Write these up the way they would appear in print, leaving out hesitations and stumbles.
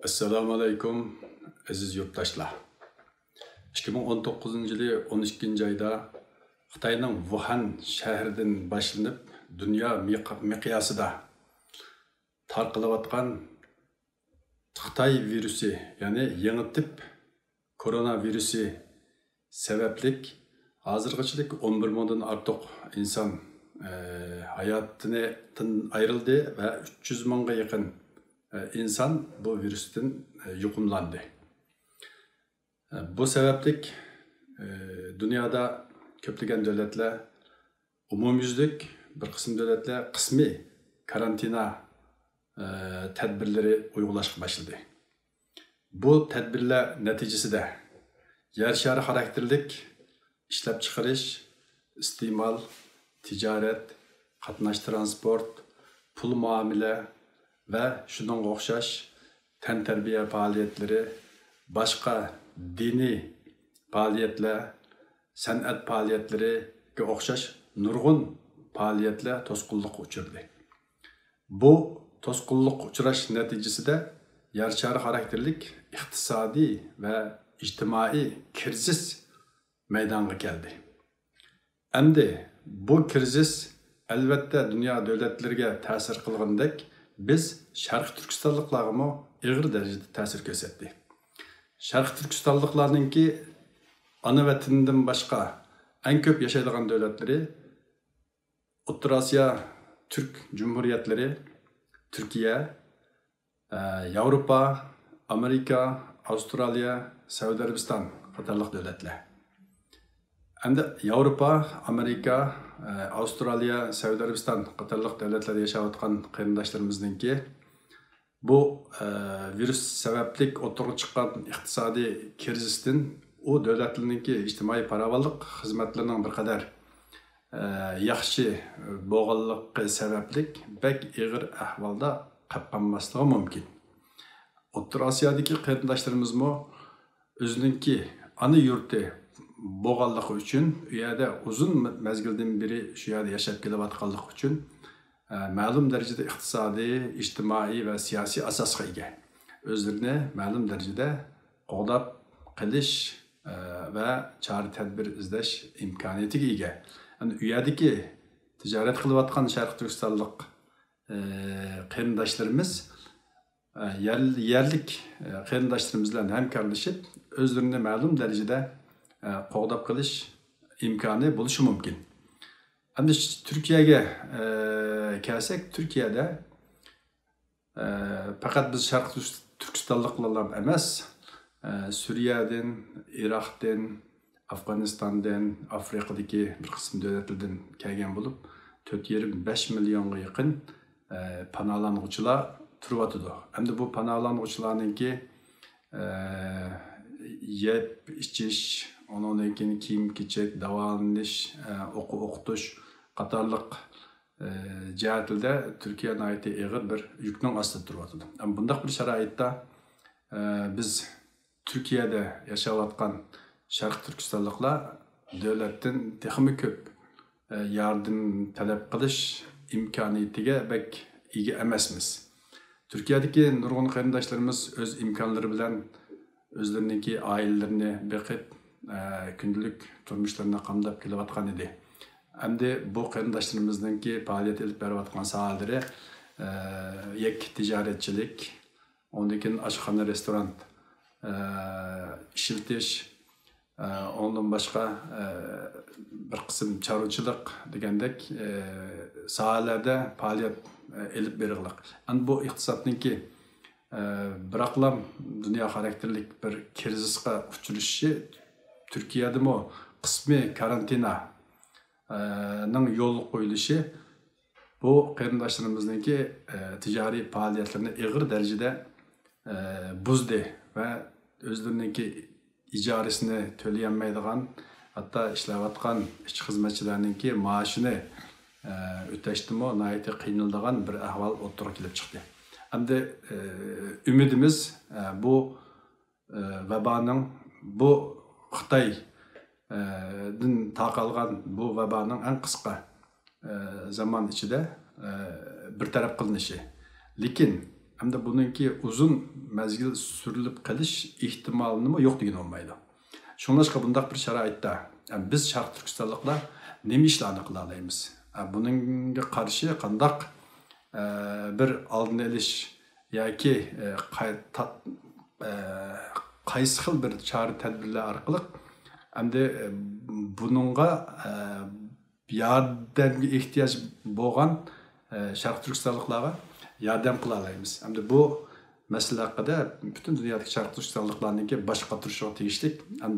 Assalamu alaikum aziz yurttaşlar. 2019 yılı 12 ayda Xitayning Wuhan şehrinden başlanıp dünya miqyasida tarqalayotgan Xitay virüsü yani yeni tip koronavirüsü sebeplik hazırgıçılık 11 milyondan artıq insan hayatından ayrıldı ve 300 mingga yakın insan bu virüsten yuqumlandı. Bu sebeplik dünyada köplegen devletler umumyüzlük bir kısım devletler kısmi karantina tedbirleri uygulashga başladı. Bu tedbirler neticesinde yer şarı karakterlik işlep çıkarış, istimal, ticaret, katnaş transport, pul muamele ve şundan okşaş tenterbiye faaliyetleri, başka dini faaliyetler, sanat faaliyetleri ki okşaş nurgun faaliyetler toskulluk uçurdu. Bu toskulluk uçuraş neticesinde yarışarı karakterlik iktisadi ve ictimai krizis meydana geldi. Endi bu krizis elbette dünya devletlerine tesir kılgandek biz Şarkı Türkistanlıklarga mı ağır derecede tesir gösterdi. Şarkı Türkistanlıklarınki ana vatanidan başka en köp yaşaydigan devletleri O'rta Asya Türk Cumhuriyetleri, Türkiye, Avrupa, Amerika, Avustralya, Suudi Arabistan qatarlıq devletler. Endi Avrupa, Amerika, Avustralya, Suudi Arabistan qatarlıq devletler yaşayotgan qarindoshlarimizningki bu virüs sebeplik o'tirib chiqqan iqtisodiy krizisdan u devletlarninki ijtimoiy paravallik xizmatlarining bir qadar yaxshi bo'lganligi sabablik bek ig'ir ahvolda qolib qolmasligi mumkin. O'rta Osiyodagi qarindoshlarimiz o'zininki ana yurti bo'lganligi uchun u yerda uzun mezgildan beri shu yerda yashab kelayotganligi uchun ma'lum darajada iqtisodiy, ijtimoiy va siyosiy asosga ega. O'zlarini ma'lum darajada qo'llab qilish va chora tadbir izlash imkoniyatiga ega. U yerdagi tijorat qilayotgan Sharq Turkistonlik qarindoshlarimiz yerlik qarindoshlarimiz bilan hamkorlashib o'zlarini ma'lum darajada qo'llab qilish imkoni bo'lishi mumkin. Endi Türkiye'ye kelsak, Türkiye'de fakat biz Şarkı Türkistanlıklarla emas, Suriye'den, Irak'tan, Afganistan'dan, Afrika'daki bir kısım devletlerden kelgen bulup 4,5 milyonga yakın panalanğıçılar turvatıdı. Hem de bu panalanğıçılarınki yep, içiş, onun için kiyim, keçek, davalaniş, okutuş, qatarlıq cihetlerde Türkiye'nin ait ağır bir yükünün astı turvatıdı. Ama bundaq bir şarayette biz Türkiye'de yaşayotgan Şarkı Türkistanlıklar devletten texmi köp yardım talep qilish imkoniyatiga bek ega emasmiz. Türkiye'deki nurgun qarindoshlarimiz öz imkonlari bilan özleriniki ailelerini beqib gündülük turmuşlarına qamdab kelayotgan edi. Endi bu qarindoshlarimizningki faoliyat elib berayotgan sohalari yek tijoratchilik, ondan keyin oshxona, restoran ishiltish, ondan başqa bir qism chorvachilik degandek sohalarda faoliyat elib beriqliq. Endi bu iqtisodningki biroqlam dunyo xarakterlik bir krizisga uchrashi Türkiye'de mi kısmi karantina'nın yol koyuluşu bu qarindoshlarimizningki ticari faaliyetlerini ağır derecede buzdu ve özleriniki icaresini töleyenmeydigan hatta işleyotgan iç hizmetçilerininki maaşını öteştimi nayeti kıyınıldıgan bir ahval oturup kelip çıktı. Hem de ümidimiz bu vebanın bu Xitay'dan taqalgan bu vabanın en kısa zaman içinde bir taraf kılınışı. Lekin hamda buningki uzun mezgil sürilib qilish ehtimolimi yo'q degan olmaydi. Shunlashqa bundaq bir sharoitda biz Sharq Turkistonliklar nima ishlarni qila olamiz? Buningga qarshi qandaq bir oldin olish yoki qaysi xil bir chora tadbirlar orqali hamda buningga yordamga ehtiyoj bo'lgan Sharq Turkistonliklarga yordam qila olamiz. Hamda bu masala haqida butun dunyodagi Sharq Turkistonliklarningki bosh qotirishiga tegishli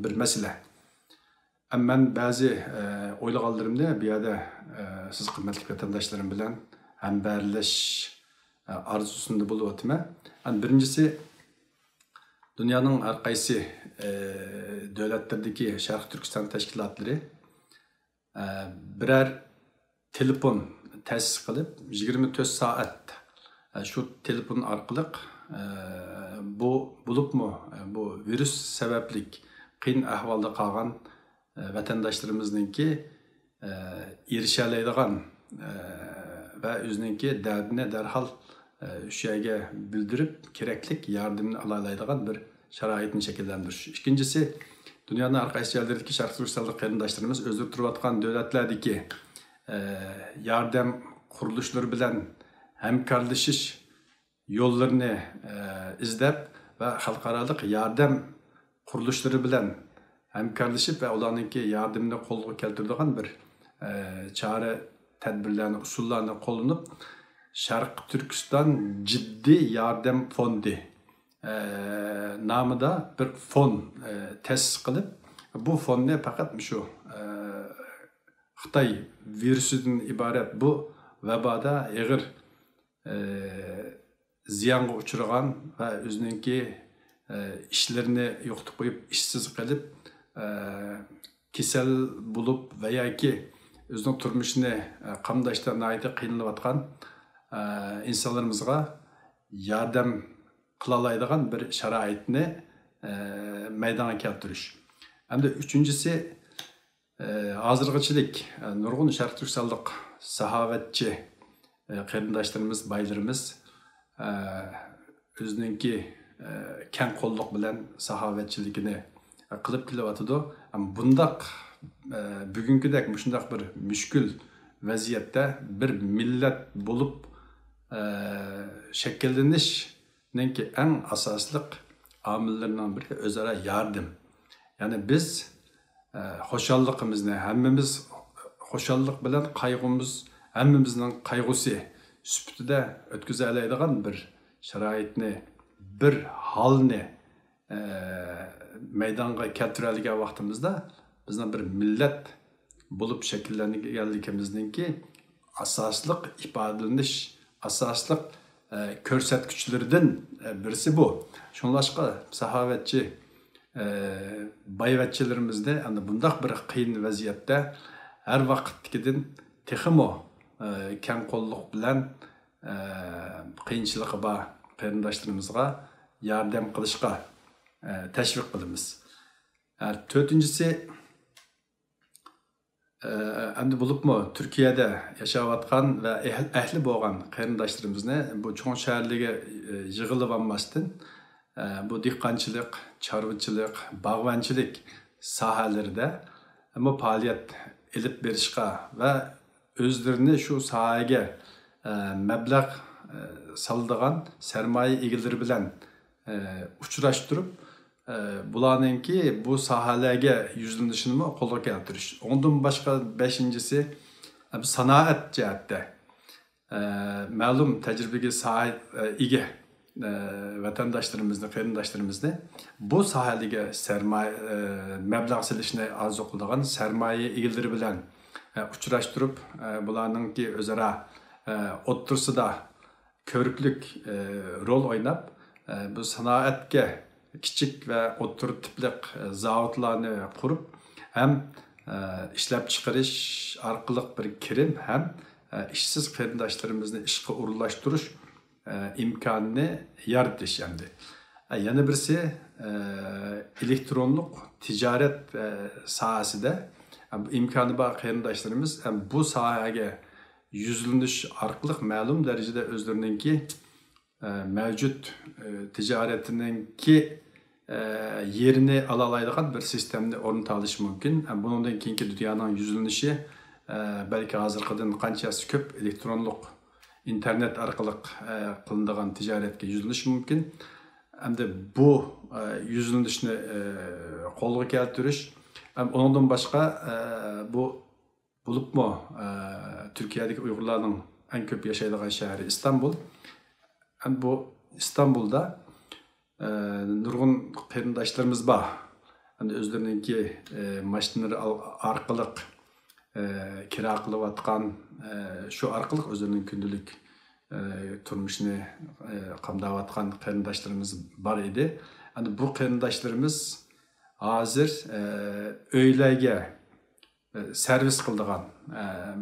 bir masala. Men ba'zi o'ylaganlarimni bu yerda siz qimmatli vatandoshlarim bilan hambarlash arzusunda bo'lib o'tman. Birinchisi dunyoning har qaysi davlatlardagi Sharq Turkiston tashkilotlari birer telefon ta'sis qilib 24 soat shu telefon orqali bu bo'libmi bu virus sababli qiyin ahvolda qolgan vatandoshlarimizningki erisha oladigan va o'zininki dardini darhol shu yerga bildirib keraklik yordamni ola oladigan bir sharoitni shakllantirish. Ikkinchisi dunyoning har qaysi joylaridagi Sharq Turkistonlik qarindoshlarimiz o'zlari turayotgan davlatlardagi yordam qurilishlari bilan hamkorlashish yo'llarini izlab va xalqaro yordam qurilishlari bilan hamkorlashib va ularningki yordamini qo'lga keltiradigan bir chora tadbirlarni usullarni qo'llanib Sharq Turkiston jiddiy yordam fondi nomida bir fond ta'sis qilib bu fondni faqat shu Xitoy virusidan iborat bu vaboda ig'ir ziyonga uchragan va o'zininki ishlarini yo'qotib qo'yib ishsiz qilib kasal bo'lib va yoki o'zining turmushini qamdashda nihoyatda qiynalib insonlarimizga yordam qila oladigan bir sharoitni maydonga keltirish. Hamda uchinchisi hozirgachilik nurg'un Sharq Turkistonlik saxovatchi qarindoshlarimiz, baylarimiz o'zininki keng qo'lliq bilan saxovatchiligini qilib kelyotidi. Bundaq bugünkidek shundaq bir mushkul vaziyatda bir millat bo'lib shakllanishninki eng asosli omillaridan biri o'zaro yardım. Ya'ni biz xo'shalligimizni hammamiz xo'shallik bilan qayg'umiz hammamizning qayg'usi sifatida o'tkaza oladigan bir sharoitni, bir holni maydonga keltira olgan vaqtimizda bizning bir millat bo'lib shakllanganligimizningki asosli ifodalanish, asosli ko'rsatkichlardan birisi bu. Shunlashqa saxovatchi bayvatchilarimizni ana bundaq bir qiyin vaziyatda har vaqtdagidan texmo keng qo'lliq bilan qiyinchiligi bor qarindoshlarimizga yordam qilishga tashviq qilamiz. To'rtinchisi endi bo'libmi Turkiyada yashayotgan va ahli bo'lgan qarindoshlarimizni bu cho'ng shaharlarga yig'ilib olmasdan bu dehqonchilik, chorvachilik, bog'bonchilik sohalarida faoliyat ilib berishga va o'zlarini shu sohaga mablag' soladigan sarmoya egalari bilan uchrashtirib bularninki bu sohalarga yuzlanishini qo'lga keltirish. Ondan boshqa beshinchisi sanoat jihatda ma'lum tajribaga ega vatandoshlarimizni, qarindoshlarimizni bu sohalarga sarmoya mablag' solishni orzu qiladigan sarmoya egalari bilan uchrashtirib bularninki o'zaro o'ttirsida ko'riklik rol o'ynab bu sanoatga kichik va o'rta tiplik zavodlarni qurib ham ishlab chiqarish orqali bir kirim ham ishsiz qarindoshlarimizni ishga o'rinlashtirish imkonini yaratish endi. Yana birisi elektronlik tijorat sohasida imkoni bor qarindoshlarimiz bu sohaga yuzlanish orqali ma'lum darajada o'zlarininki mevcut ticaretinki yerini alalaydigan bir sistemni o'rnata olishi mumkin. Bundan keyingi dunyoning yuzlanishi belki hozirgidan qanchasi ko'p elektronlik internet orqali qilinadigan tijoratga yuzlanishi mumkin. Hamda bu yuzlanishni qo'lga keltirish, undan boshqa bu bo'libmi Turkiyadagi Uyg'urlarning eng ko'p yashaydigan shahri İstanbul. Bu İstanbul'da nurg'un qarindoshlarimiz bor. O'zlarininki mashinalar orqali kira qilayotgan, shu orqali o'zlarining kundalik turmushini qamdayotgan qarindoshlarimiz bor edi. Bu qarindoshlarimiz hozir uylarga servis qiladigan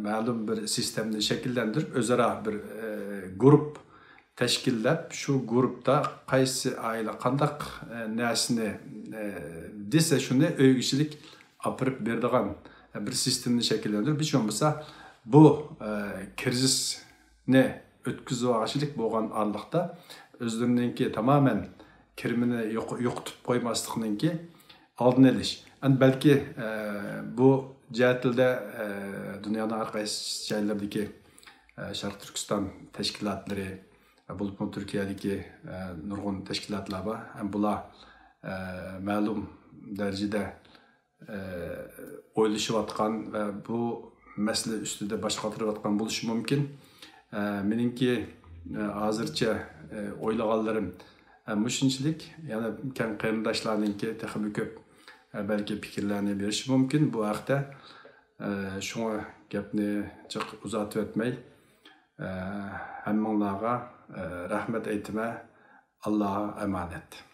ma'lum bir sistemni shakllantirib, o'zaro bir guruh tashkillab, shu guruhda qaysi oila qandaq narsani desa shuni o'ygishilik olib beradigan bir sistemni shakllantirib, hech bo'lmasa bu krizisni o'tkazib olishlik bo'lgan orliqda o'zlarininki tamoman kirimini yo'qotib qo'ymaslikninki oldini olish. Balki bu jihatda dunyoning har qaysi joylaridagi Sharq Turkiston tashkilotlari, bo'lib Turkiyadagi nurg'un tashkilotlar bor. Bular ma'lum darajada o'ylashayotgan va bu masala ustida bosh qotirayotgan bo'lishi mumkin. Meningki hozircha o'ylaganlarim shunchalik, ya'ni kam qarindoshlarningki texnik ko'p belki fikrlarni berishi mumkin bu haqda. Shunga gapni chiq uzatib o'tmay, hammanglarga rahmat aytma. Allohga emanet.